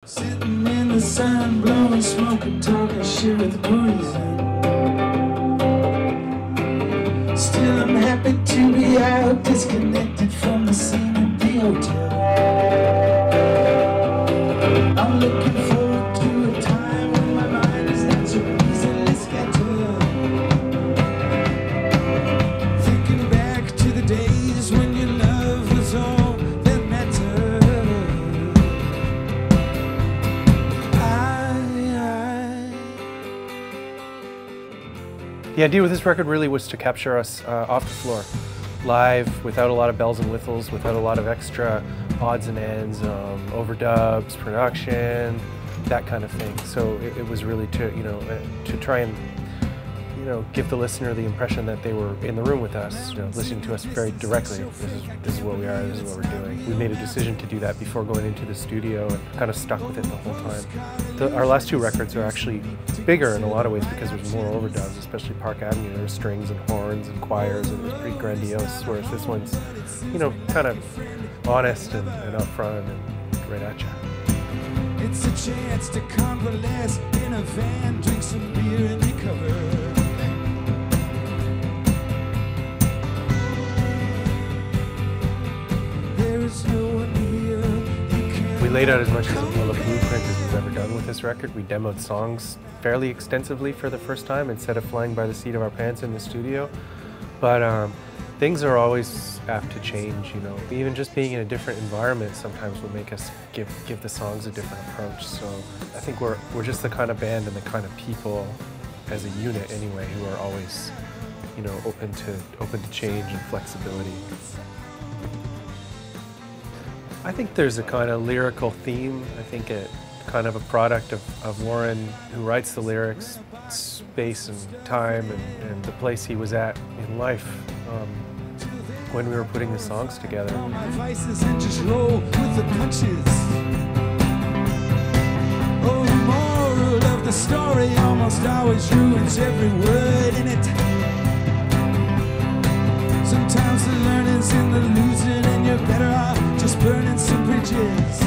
Sitting in the sun, blowing smoke and talking shit with poison. Still I'm happy to be out, disconnected from the scene of the hotel. I'm looking forward to a time when my mind is not so easily scattered. Thinking back to the days when your love was all that mattered. The idea with this record really was to capture us off the floor, live, without a lot of bells and whistles, without a lot of extra odds and ends, overdubs, production, that kind of thing. So it was really to, to try and, give the listener the impression that they were in the room with us, listening to us very directly. This is what we are, this is what we're doing. We made a decision to do that before going into the studio and kind of stuck with it the whole time. Our last two records are actually bigger in a lot of ways because there's more overdubs, especially Park Avenue. There's strings and horns and choirs, and it's pretty grandiose, whereas this one's, kind of honest and upfront and right at you. It's a chance to convalesce in a van, drink some beer and recover. We laid out as much as a blueprint as we've ever done with this record. We demoed songs fairly extensively for the first time instead of flying by the seat of our pants in the studio. But things are always apt to change, Even just being in a different environment sometimes will make us give the songs a different approach. So I think we're just the kind of band and the kind of people as a unit anyway who are always, open to change and flexibility. I think there's a kind of lyrical theme. I think it kind of a product of Warren, who writes the lyrics, space and time and the place he was at in life when we were putting the songs together. Devices and just roll with the punches. Oh, the moral of the story almost always ruins every word in it. Sometimes the learning's in the losing, and you're better off just burning some bridges.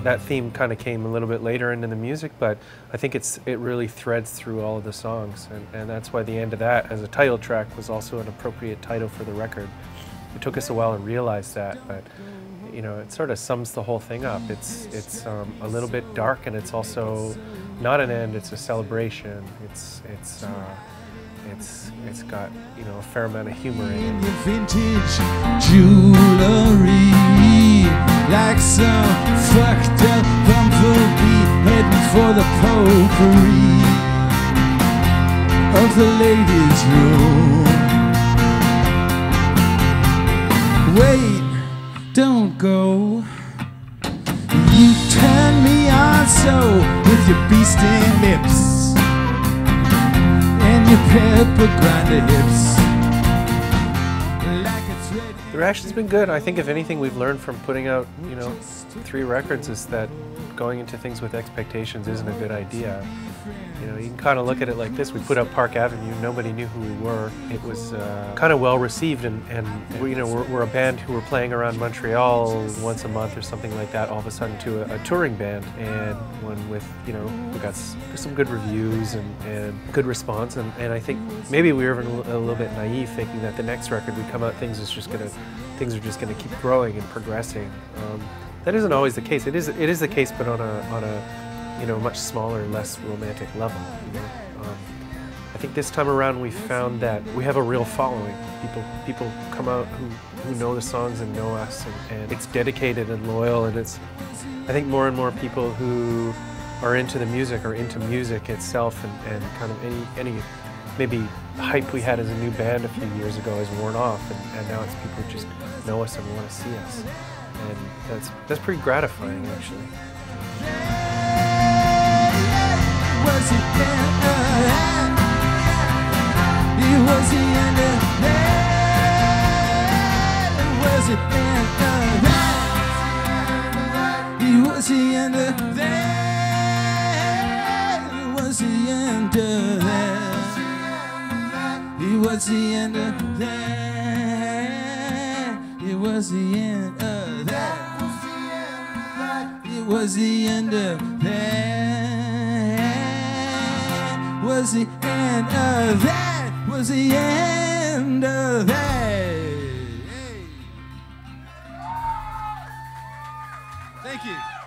That theme kind of came a little bit later into the music, but I think it really threads through all of the songs, and that's why the end of that as a title track was also an appropriate title for the record. It took us a while to realize that, but it sort of sums the whole thing up. It's a little bit dark, and it's also not an end; it's a celebration. It's got a fair amount of humor in it. Your vintage jewelry, like some fucked up bumblebee heading for the potpourri of the ladies' room. Wait, don't go. You turn me on so with your beasting lips. Your pepper grinder hips. The reaction's been good. I think if anything we've learned from putting out, 3 records is that going into things with expectations isn't a good idea. You can kind of look at it like this. We put out Park Avenue, nobody knew who we were. It was kind of well received, and we're a band who were playing around Montreal once a month or something like that, all of a sudden to a touring band, and one with, we got some good reviews and good response, and I think maybe we were even a little bit naive thinking that the next record would come out, things are just gonna keep growing and progressing. That isn't always the case. It is the case, but on a much smaller, less romantic level. I think this time around we found that we have a real following. People come out who know the songs and know us, and it's dedicated and loyal, and I think more and more people who are into the music or into music itself, and kind of any maybe hype we had as a new band a few years ago has worn off, and now it's people who just know us and want to see us, and that's pretty gratifying actually. Was it it was the end of that. Was it that? It was the end of that. It was the end of that. It was the end of that. It was the end of that. that. It was the end of that. Was the end of that. Was the end of that. Hey. Thank you.